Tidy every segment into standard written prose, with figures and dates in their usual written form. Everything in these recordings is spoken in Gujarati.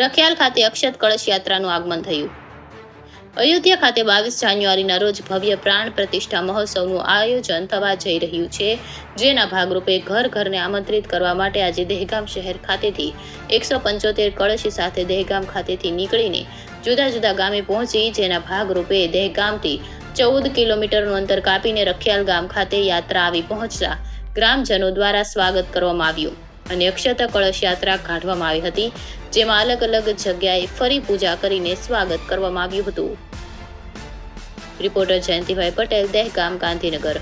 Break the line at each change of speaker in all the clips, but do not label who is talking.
રખિયાલ ખાતે અક્ષત કળશ યાત્રાનું આગમન થયું। અયોધ્યા ખાતે 22 જાન્યુઆરીના રોજ ભવ્ય પ્રાણ પ્રતિષ્ઠા મહોત્સવનું આયોજન થવા જઈ રહ્યું છે, જેના ભાગરૂપે ઘર ઘરને આમંત્રિત કરવા માટે આજે દહેગામ શહેર ખાતેથી 175 કળશી સાથે દહેગામ ખાતેથી નીકળીને જુદા જુદા ગામે પહોંચી, જેના ભાગરૂપે દહેગામથી 14 કિલોમીટરનું અંતર કાપીને રખિયાલ ગામ ખાતે યાત્રા આવી પહોંચતા ગ્રામજનો દ્વારા સ્વાગત કરવામાં આવ્યું અને અક્ષત કળશ યાત્રા કાઢવામાં આવી હતી, જેમાં અલગ અલગ જગ્યાએ ફરી પૂજા કરીને સ્વાગત કરવામાં આવ્યું હતું। રિપોર્ટર જયંતિભાઈ પટેલ, દહેગામ, ગાંધીનગર।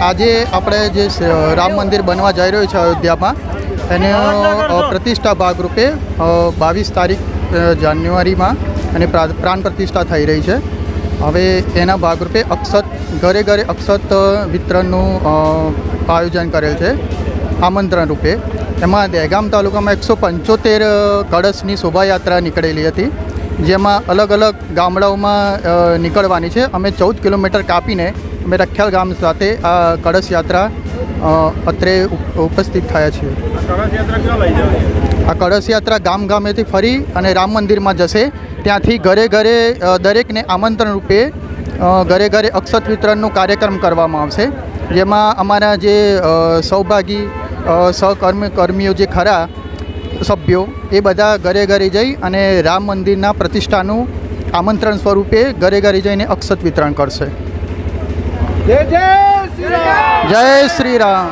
આજે આપણે જે રામ મંદિર બનવા જઈ રહ્યું છે અયોધ્યામાં, એને પ્રતિષ્ઠા ભાગરૂપે 22 તારીખ જાન્યુઆરીમાં અને પ્રાણ પ્રતિષ્ઠા થઈ રહી છે। હવે એના ભાગરૂપે ઘરે ઘરે અક્ષત વિતરણનું આયોજન કરેલ છે આમંત્રણ રૂપે। એમાં દહેગામ તાલુકામાં 175 કળશની શોભાયાત્રા નીકળેલી હતી, જેમાં અલગ અલગ ગામડાઓમાં નીકળવાની છે। અમે 14 કિલોમીટર કાપીને અમે રખિયાલ ગામ સાથે આ કળશ યાત્રા અત્રે ઉપસ્થિત થયા છીએ। આ કળશ યાત્રા ગામ ગામેથી ફરી અને રામ મંદિરમાં જશે, ત્યાંથી ઘરે ઘરે દરેકને આમંત્રણ રૂપે ઘરે ઘરે અક્ષત વિતરણનો કાર્યક્રમ કરવામાં આવશે, જેમાં અમારા જે સૌભાગી કર્મીઓ જે ખરા સભ્યો એ બધા ઘરે ઘરે જઈ અને રામ મંદિરના પ્રતિષ્ઠાનું આમંત્રણ સ્વરૂપે ઘરે ઘરે જઈને અક્ષત વિતરણ કરશે। જય શ્રી રામ।